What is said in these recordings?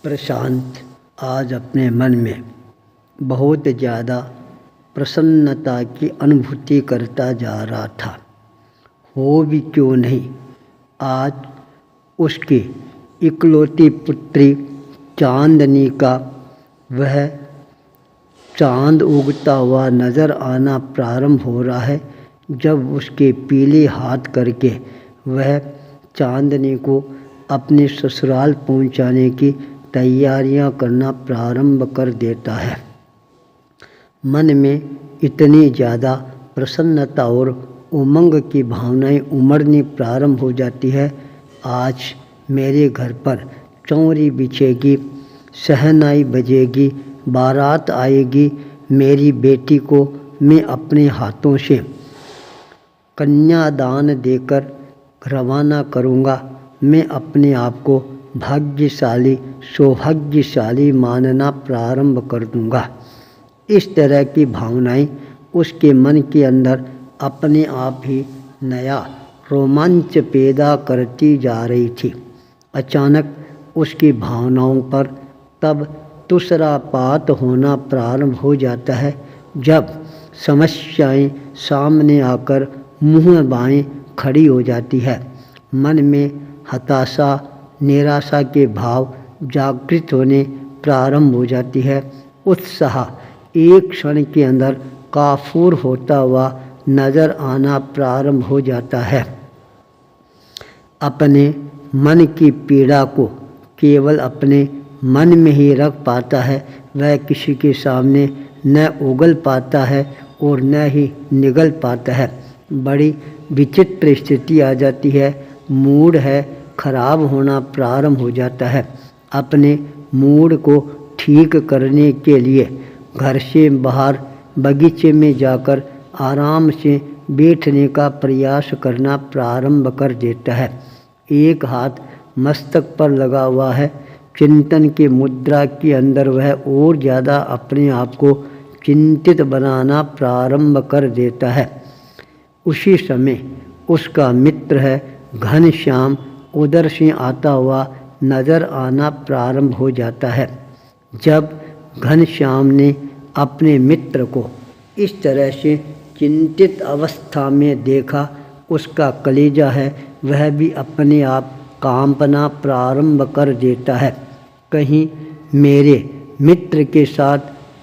प्रशांत आज अपने मन में बहुत ज़्यादा प्रसन्नता की अनुभूति करता जा रहा था। हो भी क्यों नहीं, आज उसकी इकलौती पुत्री चांदनी का वह चांद उगता हुआ नज़र आना प्रारंभ हो रहा है। जब उसके पीले हाथ करके वह चांदनी को अपने ससुराल पहुंचाने की तैयारियां करना प्रारंभ कर देता है। मन में इतनी ज़्यादा प्रसन्नता और उमंग की भावनाएं उमड़नी प्रारंभ हो जाती है। आज मेरे घर पर चौरी बिछेगी, शहनाई बजेगी, बारात आएगी। मेरी बेटी को मैं अपने हाथों से कन्यादान देकर रवाना करूँगा। मैं अपने आप को भाग्यशाली, सौभाग्यशाली मानना प्रारंभ कर दूँगा। इस तरह की भावनाएं उसके मन के अंदर अपने आप ही नया रोमांच पैदा करती जा रही थी। अचानक उसकी भावनाओं पर तब तुषारपात होना प्रारंभ हो जाता है, जब समस्याएं सामने आकर मुँह बाएं खड़ी हो जाती है। मन में हताशा, निराशा के भाव जागृत होने प्रारंभ हो जाती है। उत्साह एक क्षण के अंदर काफूर होता हुआ नजर आना प्रारंभ हो जाता है। अपने मन की पीड़ा को केवल अपने मन में ही रख पाता है। वह किसी के सामने न उगल पाता है और न ही निगल पाता है। बड़ी विचित्र स्थिति आ जाती है। मूड है खराब होना प्रारंभ हो जाता है। अपने मूड को ठीक करने के लिए घर से बाहर बगीचे में जाकर आराम से बैठने का प्रयास करना प्रारंभ कर देता है। एक हाथ मस्तक पर लगा हुआ है। चिंतन की मुद्रा के अंदर वह और ज़्यादा अपने आप को चिंतित बनाना प्रारंभ कर देता है। उसी समय उसका मित्र है घनश्याम उधर से आता हुआ नज़र आना प्रारंभ हो जाता है। जब घनश्याम ने अपने मित्र को इस तरह से चिंतित अवस्था में देखा, उसका कलेजा है वह भी अपने आप कांपना प्रारंभ कर देता है। कहीं मेरे मित्र के साथ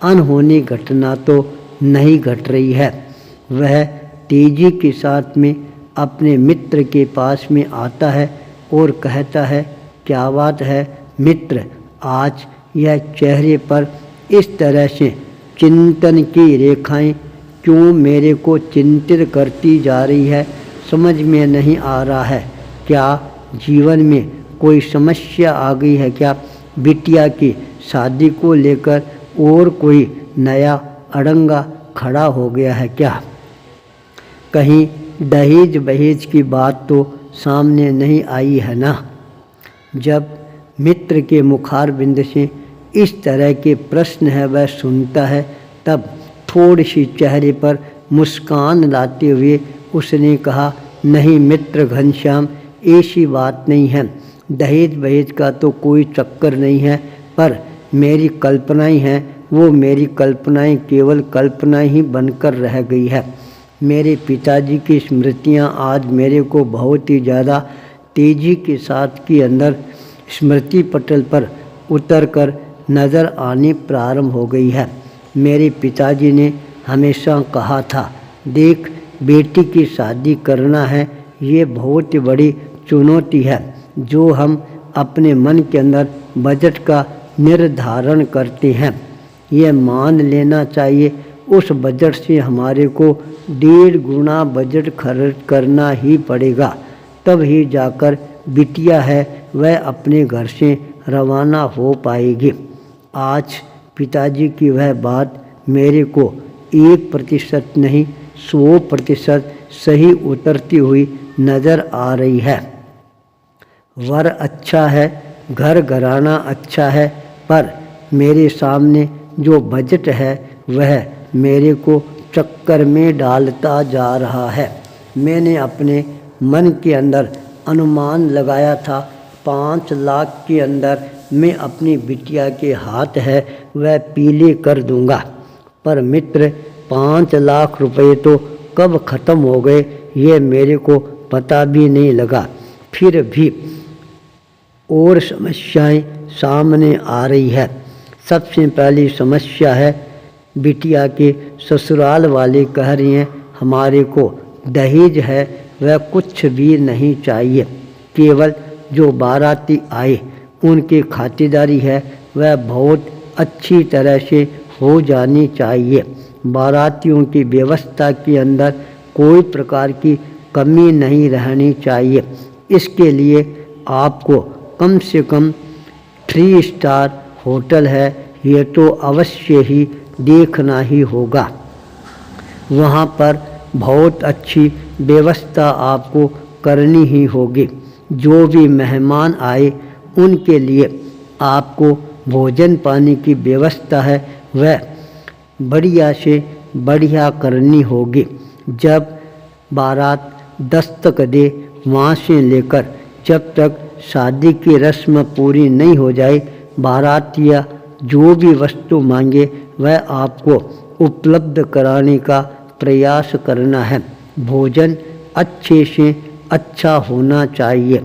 अनहोनी घटना तो नहीं घट रही है। वह तेजी के साथ में अपने मित्र के पास में आता है और कहता है, क्या बात है मित्र, आज यह चेहरे पर इस तरह से चिंतन की रेखाएं क्यों मेरे को चिंतित करती जा रही है? समझ में नहीं आ रहा है। क्या जीवन में कोई समस्या आ गई है क्या? बिटिया की शादी को लेकर और कोई नया अड़ंगा खड़ा हो गया है क्या? कहीं दहेज बहेज की बात तो सामने नहीं आई है ना? जब मित्र के मुखारबिंद से इस तरह के प्रश्न है वह सुनता है, तब थोड़ी सी चेहरे पर मुस्कान लाते हुए उसने कहा, नहीं मित्र घनश्याम, ऐसी बात नहीं है। दहेज बहेज का तो कोई चक्कर नहीं है, पर मेरी कल्पनाएं हैं, वो मेरी कल्पनाएं केवल कल्पनाएं ही बनकर रह गई है। मेरे पिताजी की स्मृतियां आज मेरे को बहुत ही ज़्यादा तेजी के साथ के अंदर स्मृति पटल पर उतर कर नज़र आने प्रारंभ हो गई है। मेरे पिताजी ने हमेशा कहा था, देख बेटी की शादी करना है, ये बहुत बड़ी चुनौती है। जो हम अपने मन के अंदर बजट का निर्धारण करते हैं, ये मान लेना चाहिए उस बजट से हमारे को 1.5 गुना बजट खर्च करना ही पड़ेगा। तब ही जाकर बिटिया है वह अपने घर से रवाना हो पाएगी। आज पिताजी की वह बात मेरे को 1% नहीं 100% सही उतरती हुई नज़र आ रही है। वर अच्छा है, घर घराना अच्छा है, पर मेरे सामने जो बजट है वह मेरे को चक्कर में डालता जा रहा है। मैंने अपने मन के अंदर अनुमान लगाया था 5 लाख के अंदर मैं अपनी बिटिया के हाथ है वह पीले कर दूंगा। पर मित्र 5 लाख रुपए तो कब ख़त्म हो गए ये मेरे को पता भी नहीं लगा। फिर भी और समस्याएं सामने आ रही है। सबसे पहली समस्या है बिटिया के ससुराल वाले कह रही हैं हमारे को दहेज है वह कुछ भी नहीं चाहिए, केवल जो बाराती आए उनकी खातिरदारी है वह बहुत अच्छी तरह से हो जानी चाहिए। बारातियों की व्यवस्था के अंदर कोई प्रकार की कमी नहीं रहनी चाहिए। इसके लिए आपको कम से कम 3 स्टार होटल है ये तो अवश्य ही देखना ही होगा। वहाँ पर बहुत अच्छी व्यवस्था आपको करनी ही होगी। जो भी मेहमान आए उनके लिए आपको भोजन पानी की व्यवस्था है वह बढ़िया से बढ़िया करनी होगी। जब बारात दस्तक दे वहाँ से लेकर जब तक शादी की रस्म पूरी नहीं हो जाए बारातिया जो भी वस्तु मांगे वह आपको उपलब्ध कराने का प्रयास करना है। भोजन अच्छे से अच्छा होना चाहिए।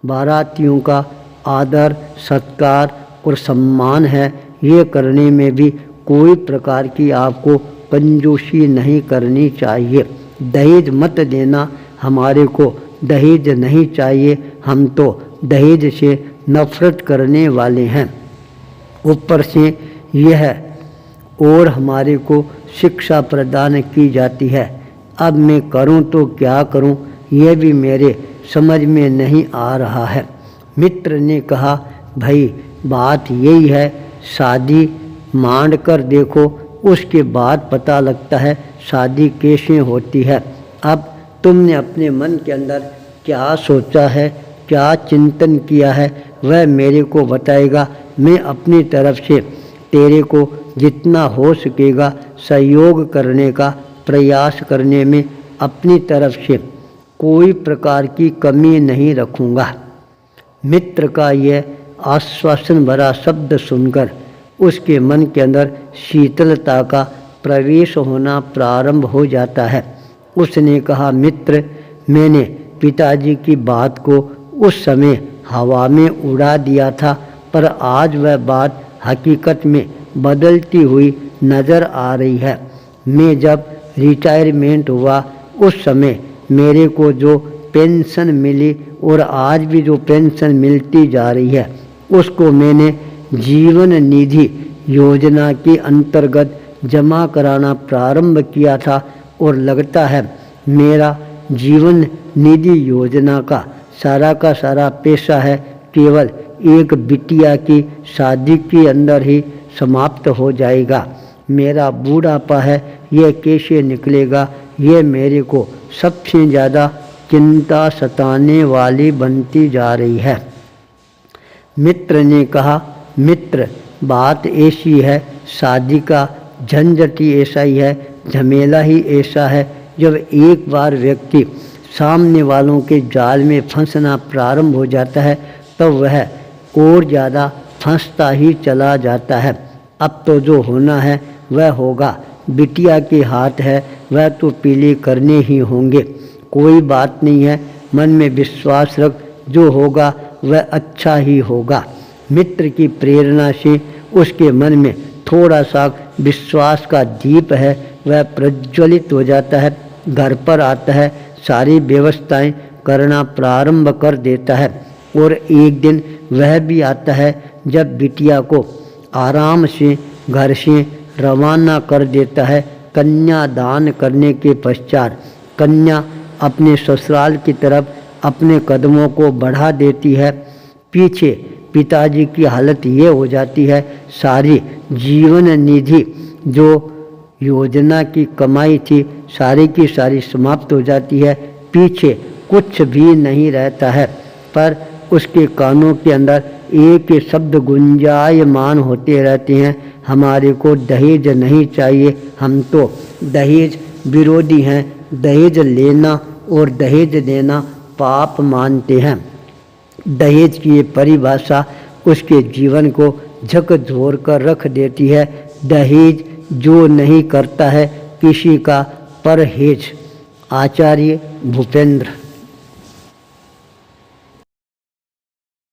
बारातियों का आदर सत्कार और सम्मान है ये करने में भी कोई प्रकार की आपको कंजूसी नहीं करनी चाहिए। दहेज मत देना, हमारे को दहेज नहीं चाहिए, हम तो दहेज से नफरत करने वाले हैं। ऊपर से यह और हमारे को शिक्षा प्रदान की जाती है। अब मैं करूं तो क्या करूं यह भी मेरे समझ में नहीं आ रहा है। मित्र ने कहा भाई बात यही है, शादी मान कर देखो उसके बाद पता लगता है शादी कैसे होती है। अब तुमने अपने मन के अंदर क्या सोचा है, क्या चिंतन किया है वह मेरे को बताएगा। मैं अपनी तरफ से तेरे को जितना हो सकेगा सहयोग करने का प्रयास करने में अपनी तरफ से कोई प्रकार की कमी नहीं रखूँगा। मित्र का यह आश्वासन भरा शब्द सुनकर उसके मन के अंदर शीतलता का प्रवेश होना प्रारंभ हो जाता है। उसने कहा मित्र मैंने पिताजी की बात को उस समय हवा में उड़ा दिया था, पर आज वह बात हकीकत में बदलती हुई नज़र आ रही है। मैं जब रिटायरमेंट हुआ उस समय मेरे को जो पेंशन मिली और आज भी जो पेंशन मिलती जा रही है उसको मैंने जीवन निधि योजना के अंतर्गत जमा कराना प्रारंभ किया था और लगता है मेरा जीवन निधि योजना का सारा पैसा है केवल एक बिटिया की शादी के अंदर ही समाप्त हो जाएगा। मेरा बूढ़ापा है यह कैसे निकलेगा यह मेरे को सबसे ज़्यादा चिंता सताने वाली बनती जा रही है। मित्र ने कहा मित्र बात ऐसी है, शादी का झंझट ही ऐसा ही है, झमेला ही ऐसा है। जब एक बार व्यक्ति सामने वालों के जाल में फंसना प्रारंभ हो जाता है तो वह और ज़्यादा फंसता ही चला जाता है। अब तो जो होना है वह होगा, बिटिया के हाथ है वह तो पीले करने ही होंगे। कोई बात नहीं है, मन में विश्वास रख, जो होगा वह अच्छा ही होगा। मित्र की प्रेरणा से उसके मन में थोड़ा सा विश्वास का दीप है वह प्रज्वलित हो जाता है। घर पर आता है, सारी व्यवस्थाएं करना प्रारंभ कर देता है और एक दिन वह भी आता है जब बिटिया को आराम से घर से रवाना कर देता है। कन्या दान करने के पश्चात कन्या अपने ससुराल की तरफ अपने कदमों को बढ़ा देती है। पीछे पिताजी की हालत ये हो जाती है, सारी जीवन निधि जो योजना की कमाई थी सारी की सारी समाप्त हो जाती है। पीछे कुछ भी नहीं रहता है, पर उसके कानों के अंदर एक ही शब्द गुंजायमान होते रहते हैं, हमारे को दहेज नहीं चाहिए, हम तो दहेज विरोधी हैं, दहेज लेना और दहेज देना पाप मानते हैं। दहेज की ये परिभाषा उसके जीवन को झकझोर कर रख देती है। दहेज जो नहीं करता है किसी का परहेज। आचार्य भूपेंद्र।